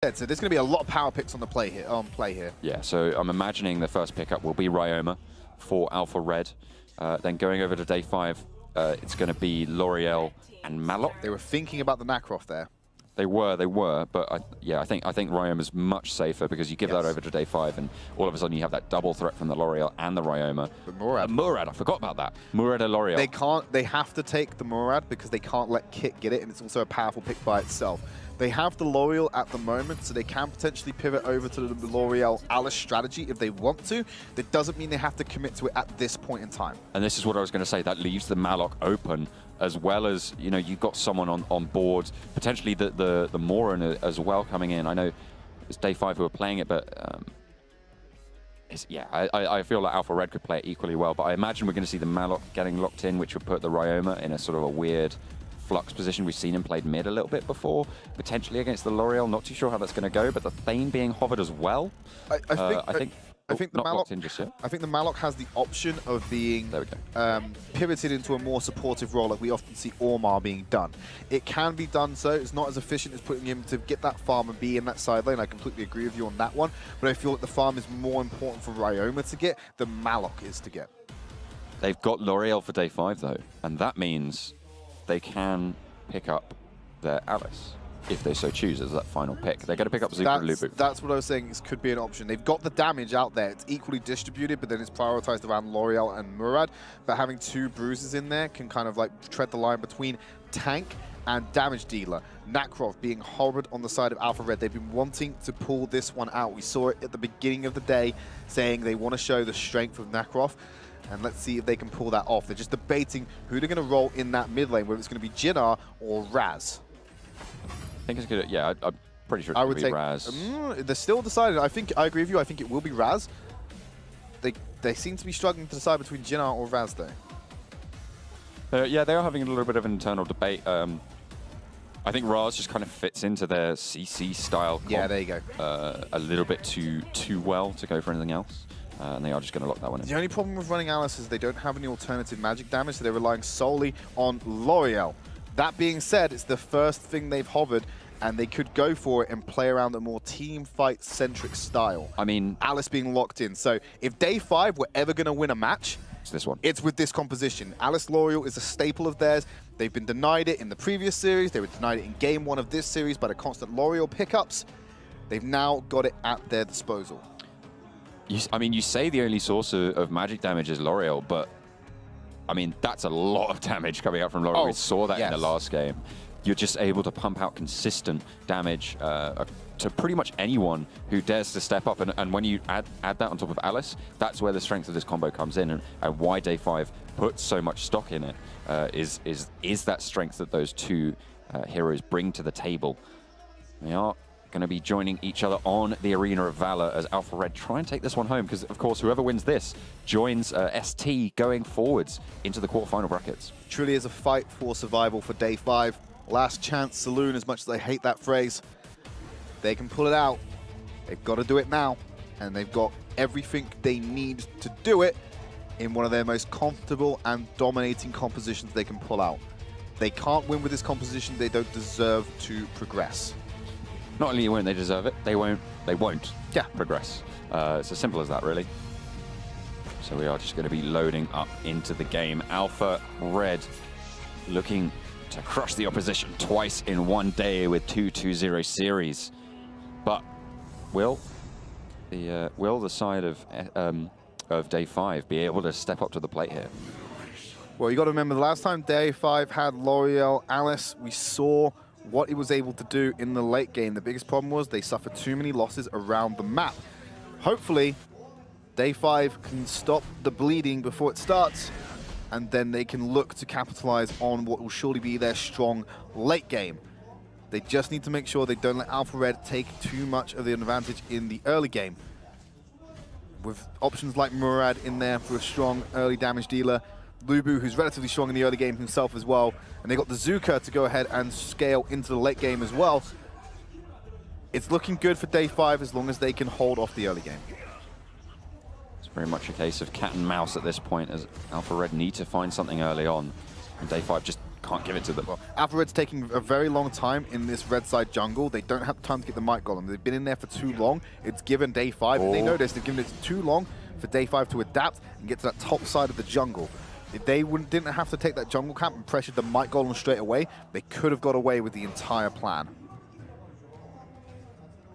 So there's going to be a lot of power picks on the play here. Yeah, so I'm imagining the first pickup will be Ryoma for Alpha Red. Then going over to day 5, it's going to be L'Oreal and Malok. They were thinking about the Nacroft there. They were, but I think Ryoma's much safer because you give that over to day 5, and all of a sudden you have that double threat from the L'Oreal and the Ryoma. But Murad. Murad, I forgot about that. Murad and L'Oreal. They have to take the Murad because they can't let Kit get it, and it's also a powerful pick by itself. They have the L'Oreal at the moment, so they can potentially pivot over to the L'Oreal Alice strategy if they want to. That doesn't mean they have to commit to it at this point in time. And this is what I was going to say. That leaves the Malok open, as well as, you know, you've got someone on board, potentially the Moran as well coming in. I know it's day 5 who are playing it, but I feel like Alpha Red could play it equally well. But I imagine we're going to see the Malok getting locked in, which would put the Ryoma in a sort of a weird flux position. We've seen him played mid a little bit before, potentially against the L'Oreal. Not too sure how that's going to go, but the Thane being hovered as well. I think the Malok has the option of being pivoted into a more supportive role, like we often see Ormar being done. It can be done so. It's not as efficient as putting him to get that farm and be in that side lane. I completely agree with you on that one, but I feel like the farm is more important for Ryoma to get than Malok is to get. They've got L'Oreal for day 5 though, and that means they can pick up their Alice if they so choose as that final pick. They're going to pick up Zuko and Lubu. That's what I was saying. This could be an option. They've got the damage out there. It's equally distributed, but then it's prioritized around L'Oreal and Murad. But having 2 bruises in there can kind of like tread the line between tank and damage dealer. Nacroft being hovered on the side of Alpha Red. They've been wanting to pull this one out. We saw it at the beginning of the day, saying they want to show the strength of Nacroft. And let's see if they can pull that off. They're just debating who they're going to roll in that mid lane, whether it's going to be Jinnar or Raz. I think it's good. Yeah, I'm pretty sure it's going to be Raz. They're still deciding. I agree with you. I think it will be Raz. They seem to be struggling to decide between Jinnar or Raz, though. Yeah, they are having a little bit of an internal debate. I think Raz just kind of fits into their CC style comp, yeah, there you go. A little bit too well to go for anything else. And they are just going to lock that one in. The only problem with running Alice is they don't have any alternative magic damage, so they're relying solely on L'Oreal. That being said, it's the first thing they've hovered, and they could go for it and play around a more team fight-centric style. I mean, Alice being locked in. So if day 5 were ever going to win a match, it's this one. It's with this composition. Alice L'Oreal is a staple of theirs. They've been denied it in the previous series. They were denied it in game 1 of this series by the constant L'Oreal pickups. They've now got it at their disposal. I mean, you say the only source of magic damage is L'Oreal, but I mean, that's a lot of damage coming out from L'Oreal. We saw that in the last game. You're just able to pump out consistent damage to pretty much anyone who dares to step up. And when you add that on top of Alice, that's where the strength of this combo comes in, and why day 5 puts so much stock in it is that strength that those 2 heroes bring to the table. They are going to be joining each other on the Arena of Valor as Alpha Red try and take this one home, because of course whoever wins this joins ST going forwards into the quarterfinal brackets. Truly is a fight for survival for day 5. Last chance saloon, as much as I hate that phrase. They can pull it out. They've got to do it now, and they've got everything they need to do it in one of their most comfortable and dominating compositions they can pull out. They can't win with this composition. They don't deserve to progress. Not only won't they deserve it, they won't progress. It's as simple as that, really. So we are just going to be loading up into the game. Alpha Red looking to crush the opposition twice in one day with 2-2-0 series. But will the side of day 5 be able to step up to the plate here? Well, you got to remember the last time day 5 had L'Oreal Alice, we saw what it was able to do in the late game. The biggest problem was they suffered too many losses around the map. Hopefully, day 5 can stop the bleeding before it starts, and then they can look to capitalize on what will surely be their strong late game. They just need to make sure they don't let Alpha Red take too much of the advantage in the early game. With options like Murad in there for a strong early damage dealer, Lubu, who's relatively strong in the early game himself as well, and they got the Zuka to go ahead and scale into the late game as well. It's looking good for day 5 as long as they can hold off the early game. It's very much a case of cat and mouse at this point, as Alpha Red need to find something early on. And day 5 just can't give it to them. Well, Alpha Red's taking a very long time in this red side jungle. They don't have time to get the mic golem. They've been in there for too long. It's given Day 5, and they noticed they've given it too long for Day 5 to adapt and get to that top side of the jungle. If they didn't have to take that jungle camp and pressured the mic golem straight away, they could have got away with the entire plan.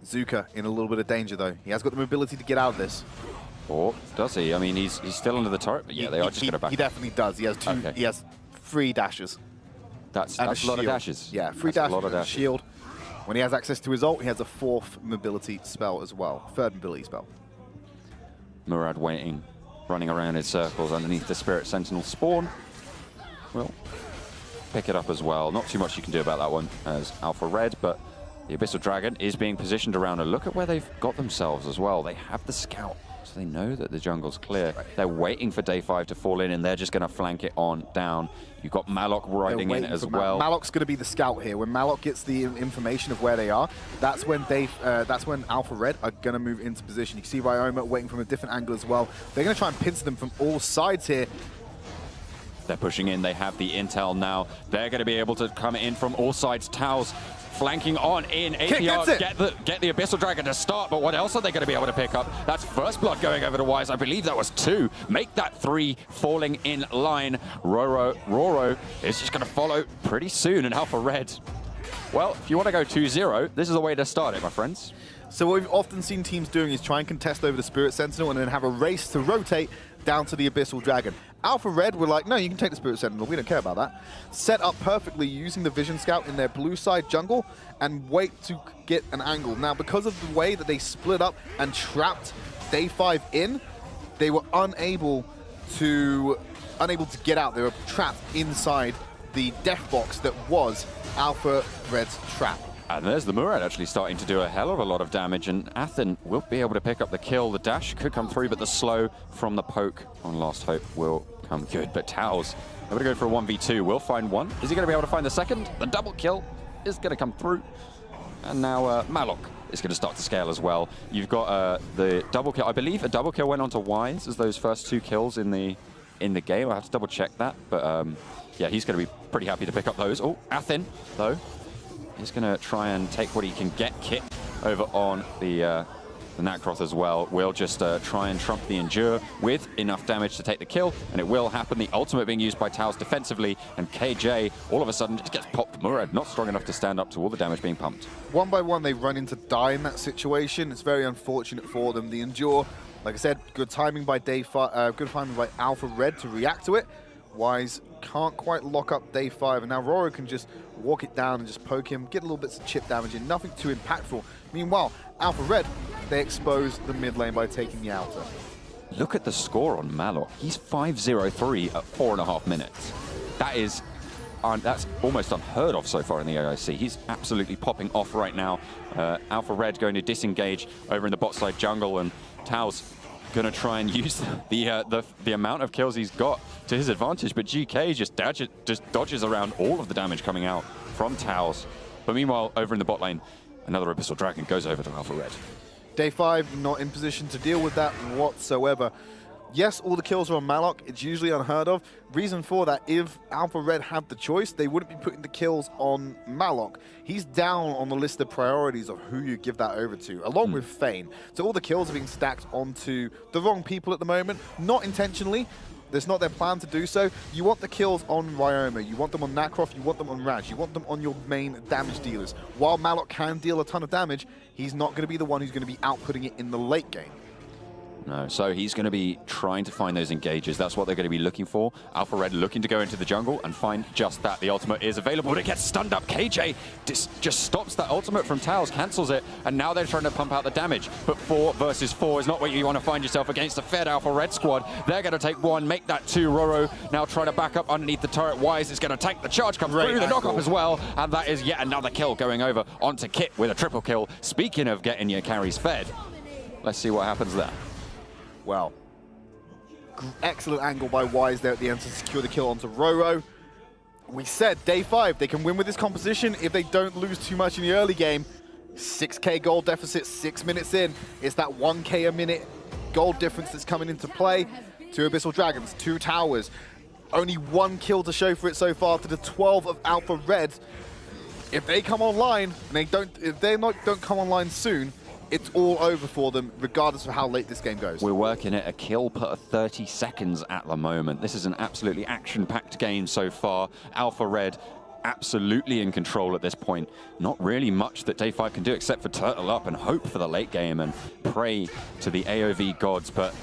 Zuka in a little bit of danger, though. He has got the mobility to get out of this. Or does he? I mean, he's still under the turret, but yeah, they are just going to back. He definitely does. He has two. Okay. He has 3 dashes. That's a lot of dashes. Yeah, 3 dashes, a lot of dashes. Shield. When he has access to his ult, he has a 4th mobility spell as well. 3rd mobility spell. Murad waiting, running around in circles underneath the Spirit Sentinel spawn. Will pick it up as well. Not too much you can do about that one as Alpha Red, but the Abyssal Dragon is being positioned around, and look at where they've got themselves as well. They have the scout, so they know that the jungle's clear. Right. They're waiting for Day 5 to fall in, and they're just going to flank it on down. You've got Malok riding in as well. Malok's going to be the scout here. When Malok gets the information of where they are, that's when Alpha Red are going to move into position. You can see Ryoma waiting from a different angle as well. They're going to try and pincer them from all sides here. They're pushing in. They have the intel now. They're going to be able to come in from all sides. Tao's flanking on in. APR get the Abyssal Dragon to start, but what else are they going to be able to pick up? That's first blood going over to Wise. I believe that was 2. Make that 3 falling in line. Roro is just going to follow pretty soon, and Alpha Red. Well, if you want to go 2-0, this is the way to start it, my friends. So what we've often seen teams doing is try and contest over the Spirit Sentinel and then have a race to rotate down to the Abyssal Dragon. Alpha Red were like, no, you can take the Spirit Sentinel, we don't care about that. Set up perfectly using the Vision Scout in their blue side jungle and wait to get an angle. Now, because of the way that they split up and trapped Day 5 in, they were unable to get out. They were trapped inside the death box that was Alpha Red's trap. And there's the Murad actually starting to do a hell of a lot of damage, and Athen will be able to pick up the kill. The dash could come through, but the slow from the poke on Last Hope will come good. But Tao's going to go for a 1v2. Will find one. Is he going to be able to find the second? The double kill is going to come through. And now Malok is going to start to scale as well. You've got the double kill. I believe a double kill went on to Wise as those first 2 kills in the game. I have to double check that, but yeah, he's going to be pretty happy to pick up those. Oh, Athen though. He's going to try and take what he can get. Kit over on the Nacroth as well. Will just try and trump the Endure with enough damage to take the kill, and it will happen. The ultimate being used by Taos defensively, and KJ all of a sudden just gets popped. Murad not strong enough to stand up to all the damage being pumped. One by one, they run into die in that situation. It's very unfortunate for them. The Endure, like I said, good timing by Day 5, good timing by Alpha Red to react to it. Wise can't quite lock up Day 5, and now Roro can just walk it down and just poke him, get a little bits of chip damage in, nothing too impactful. Meanwhile, Alpha Red, they expose the mid lane by taking the outer. Look at the score on Malok. He's 5-0-3 at 4.5 minutes. That's almost unheard of so far in the AIC. He's absolutely popping off right now. Alpha Red going to disengage over in the bot side jungle, and Tao's going to try and use the amount of kills he's got to his advantage, but GK just dodges around all of the damage coming out from Taos. But meanwhile, over in the bot lane, another Abyssal Dragon goes over to Alpha Red. Day 5 not in position to deal with that whatsoever. Yes, all the kills are on Malok. It's usually unheard of. Reason for that, if Alpha Red had the choice, they wouldn't be putting the kills on Malok. He's down on the list of priorities of who you give that over to, along with Fane. So all the kills are being stacked onto the wrong people at the moment, not intentionally. That's not their plan to do so. You want the kills on Ryoma, you want them on Nacroth, you want them on Raj, you want them on your main damage dealers. While Malok can deal a ton of damage, he's not going to be the one who's going to be outputting it in the late game. No, so he's going to be trying to find those engages. That's what they're going to be looking for. Alpha Red looking to go into the jungle and find just that. The ultimate is available, but it gets stunned up. KJ just stops that ultimate from Taos, cancels it, and now they're trying to pump out the damage. But 4 versus 4 is not where you want to find yourself against a fed Alpha Red squad. They're going to take 1, make that 2. Roro now trying to back up underneath the turret. Wise is going to tank the charge, come through the knock-up as well, and that is yet another kill going over onto Kit with a triple kill. Speaking of getting your carries fed, let's see what happens there. Well, excellent angle by Wise there at the end to secure the kill onto Roro. We said Day 5, they can win with this composition if they don't lose too much in the early game. 6k gold deficit, 6 minutes in. It's that 1k a minute gold difference that's coming into play. 2 Abyssal Dragons, 2 towers. Only 1 kill to show for it so far to the 12 of Alpha Red. If they come online, and if they don't come online soon, it's all over for them, regardless of how late this game goes. We're working at a kill per 30 seconds at the moment. This is an absolutely action-packed game so far. Alpha Red absolutely in control at this point. Not really much that Day 5 can do except for turtle up and hope for the late game and pray to the AOV gods, but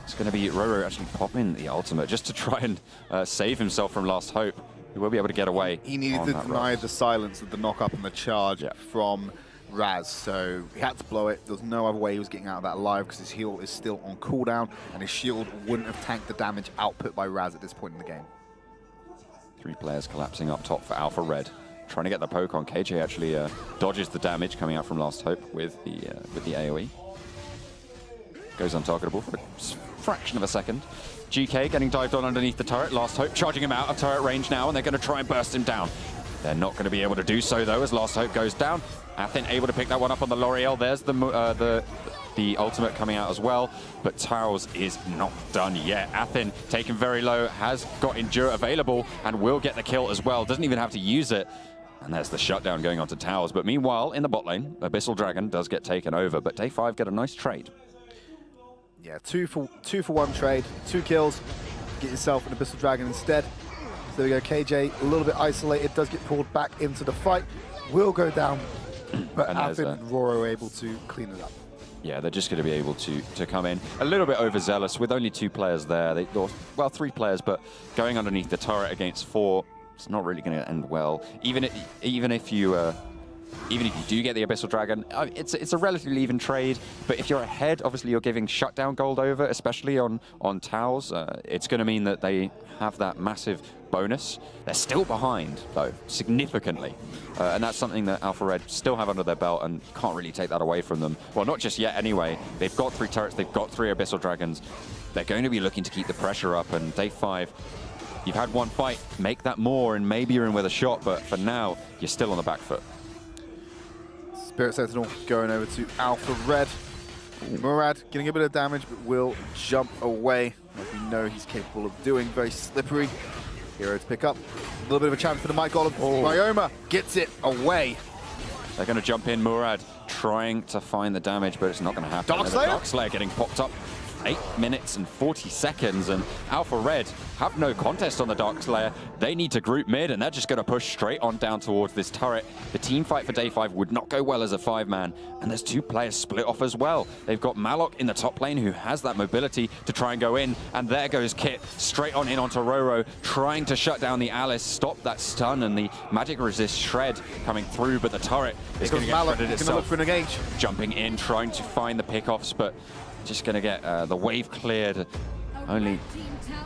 it's going to be Roro actually popping the ultimate just to try and save himself from last hope. He will be able to get away. He needed to deny the silence of the knock-up and the charge from Raz, so he had to blow it. There was no other way he was getting out of that alive because his heal is still on cooldown and his shield wouldn't have tanked the damage output by Raz at this point in the game. 3 players collapsing up top for Alpha Red. Trying to get the poke on. KJ actually dodges the damage coming out from last hope with the AoE. Goes untargetable for a fraction of a second. GK getting dived on underneath the turret. Last hope charging him out of turret range now, and they're going to try and burst him down. They're not going to be able to do so, though, as Last Hope goes down. Athen able to pick that one up on the L'Oreal. There's the ultimate coming out as well, but Taos is not done yet. Athen taken very low, has got Endure available, and will get the kill as well. Doesn't even have to use it. And there's the shutdown going on to Taos. But meanwhile, in the bot lane, Abyssal Dragon does get taken over, but Day 5 get a nice trade. Yeah, two for 1 trade, 2 kills. Get yourself an Abyssal Dragon instead. So there we go, KJ, a little bit isolated, does get pulled back into the fight, will go down, but Athen and Roro are able to clean it up. Yeah, they're just going to be able to come in a little bit overzealous with only 2 players there. Well, 3 players, but going underneath the turret against 4, it's not really going to end well. Even if you do get the Abyssal Dragon, it's a relatively even trade. But if you're ahead, obviously you're giving shutdown gold over, especially on Taos. It's going to mean that they have that massive bonus. They're still behind, though, significantly. And that's something that Alpha Red still have under their belt and can't really take that away from them. Well, not just yet anyway. They've got 3 turrets, they've got 3 Abyssal Dragons. They're going to be looking to keep the pressure up, and Day 5, you've had 1 fight, make that more, and maybe you're in with a shot, but for now, you're still on the back foot. Spirit Sentinel going over to Alpha Red. Murad getting a bit of damage, but will jump away, like we know he's capable of doing. Very slippery. Hero to pick up. A little bit of a chance for the Mike Golem. Ryoma gets it away. They're going to jump in. Murad trying to find the damage, but it's not going to happen. Darkslayer getting popped up. 8 minutes and 40 seconds, and Alpha Red have no contest on the Darkslayer. They need to group mid, and they're just going to push straight on down towards this turret. The team fight for Day 5 would not go well as a 5-man, and there's 2 players split off as well. They've got Malok in the top lane, who has that mobility to try and go in, and there goes Kit straight on in onto Roro, trying to shut down the Alice, stop that stun, and the magic resist shred coming through, but the turret is going to get shredded itself. Look for an engage. Jumping in, trying to find the pickoffs, but just going to get the wave cleared. Only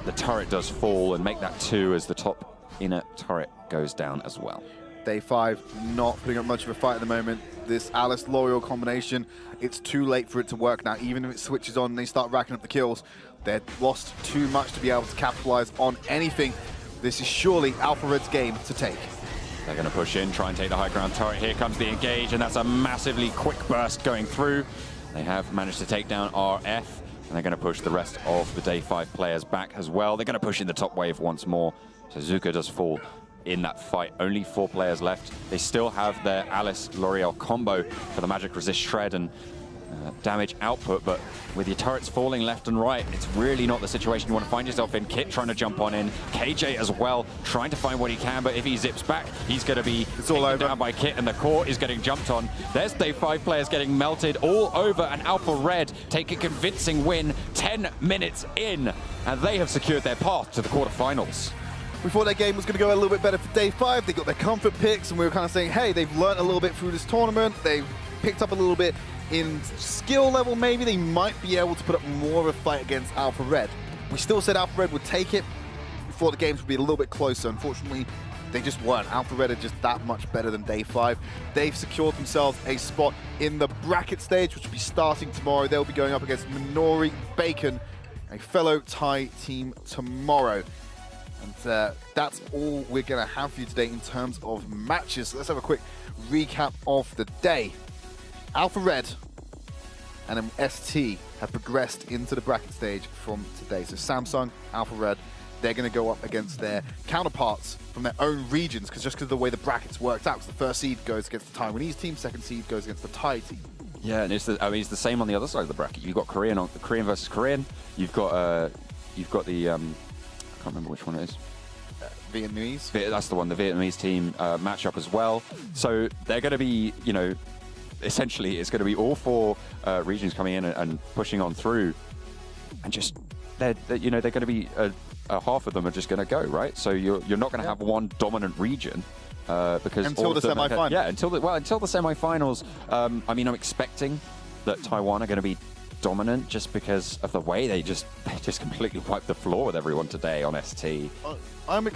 the turret does fall and make that 2 as the top inner turret goes down as well. Day 5 not putting up much of a fight at the moment. This Alice L'Oreal combination, it's too late for it to work now. Even if it switches on and they start racking up the kills, they're lost too much to be able to capitalize on anything. This is surely Alpha Red's game to take. They're going to push in, try and take the high ground turret. Here comes the engage, and that's a massively quick burst going through. They have managed to take down RF, and they're going to push the rest of the Day 5 players back as well. They're going to push in the top wave once more. So Zuka does fall in that fight. Only 4 players left. They still have their Alice L'Oreal combo for the magic resist shred and damage output, but with your turrets falling left and right, it's really not the situation you want to find yourself in. Kit trying to jump on in, KJ as well, trying to find what he can, but if he zips back, he's going to be taken down by Kit, and the core is getting jumped on. There's Day 5 players getting melted all over, and Alpha Red take a convincing win 10 minutes in, and they have secured their path to the quarterfinals. We thought their game was going to go a little bit better for Day 5. They got their comfort picks, and we were kind of saying, hey, they've learned a little bit through this tournament. They've picked up a little bit in skill level. Maybe they might be able to put up more of a fight against Alpha Red. We still said Alpha Red would take it. We thought the games would be a little bit closer. Unfortunately, they just weren't. Alpha Red are just that much better than Day 5. They've secured themselves a spot in the bracket stage, which will be starting tomorrow. They'll be going up against Minori Bacon, a fellow Thai team, tomorrow. And that's all we're going to have for you today in terms of matches. So let's have a quick recap of the day. Alpha Red and ST have progressed into the bracket stage from today. So Samsung, Alpha Red, they're going to go up against their counterparts from their own regions, because of the way the brackets worked out. The first seed goes against the Taiwanese team, second seed goes against the Thai team. Yeah, and it's the same on the other side of the bracket. You've got Korean versus Korean. You've got the I can't remember which one it is. Vietnamese. That's the one. The Vietnamese team matchup as well. So they're going to be, essentially it's going to be all four regions coming in and pushing on through, and just they're going to be half of them are just going to go, right. So you're not going to have one dominant region. Because until the semi-finals. Yeah, until the semi-finals. I mean, I'm expecting that Taiwan are going to be dominant just because of the way they just completely wiped the floor with everyone today on ST. I'm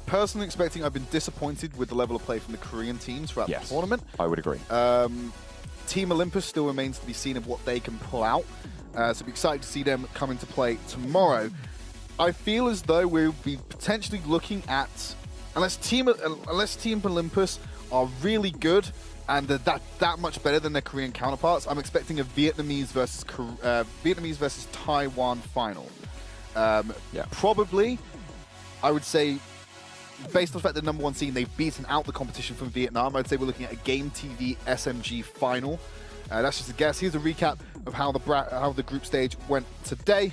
personally expecting. I've been disappointed with the level of play from the Korean teams throughout the tournament. I would agree. Team Olympus still remains to be seen of what they can pull out. So be excited to see them come into play tomorrow. I feel as though we'll be potentially looking at, unless Team Olympus are really good and they're that much better than their Korean counterparts, I'm expecting a Vietnamese versus Taiwan final. Probably, I would say, based on the fact that number 1 seed, they've beaten out the competition from Vietnam, I'd say we're looking at a Game TV SMG final. That's just a guess. Here's a recap of how the group stage went today.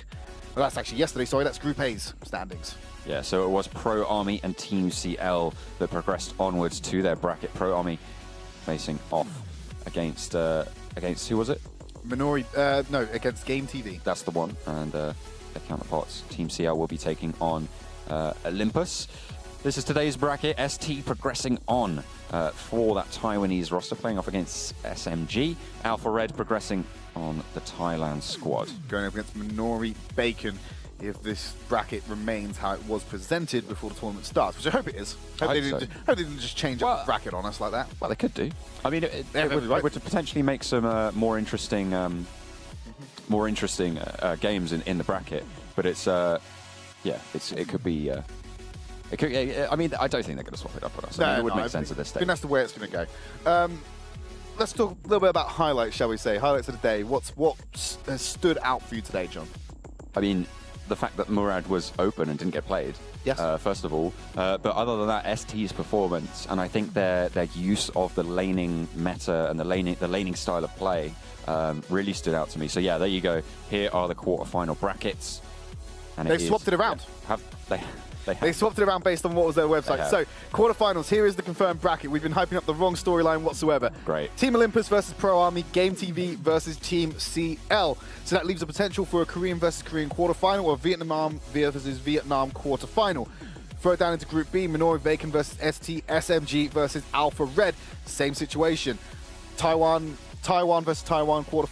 Well, that's actually yesterday, sorry. That's Group A's standings. Yeah, so it was Pro Army and Team CL that progressed onwards to their bracket. Pro Army facing off against who was it? Against Game TV. That's the one, and their counterparts, Team CL, will be taking on Olympus. This is today's bracket. ST progressing on for that Taiwanese roster, playing off against SMG. Alpha Red progressing on the Thailand squad. Going up against Minori Bacon if this bracket remains how it was presented before the tournament starts, which I hope it is. Hope they didn't just change up the bracket on us like that. Well, they could do. I mean, it would potentially make some more interesting games in the bracket. But it's it could be. I mean, I don't think they're going to swap it up on us. It would make sense at this stage. I think that's the way it's going to go. Let's talk a little bit about highlights, shall we say? Highlights of the day. What has stood out for you today, John? I mean, the fact that Murad was open and didn't get played, yes. First of all. But other than that, ST's performance, and I think their use of the laning meta and the laning style of play really stood out to me. So yeah, there you go. Here are the quarterfinal brackets. And they've swapped it around. They swapped it around based on what was their website. So, quarterfinals, here is the confirmed bracket. We've been hyping up the wrong storyline whatsoever. Great. Team Olympus versus Pro Army, Game TV versus Team CL. So that leaves the potential for a Korean versus Korean quarterfinal or Vietnam versus Vietnam quarterfinal. Throw it down into Group B, Minori Bacon versus ST, SMG versus Alpha Red. Same situation. Taiwan versus Taiwan quarterfinal.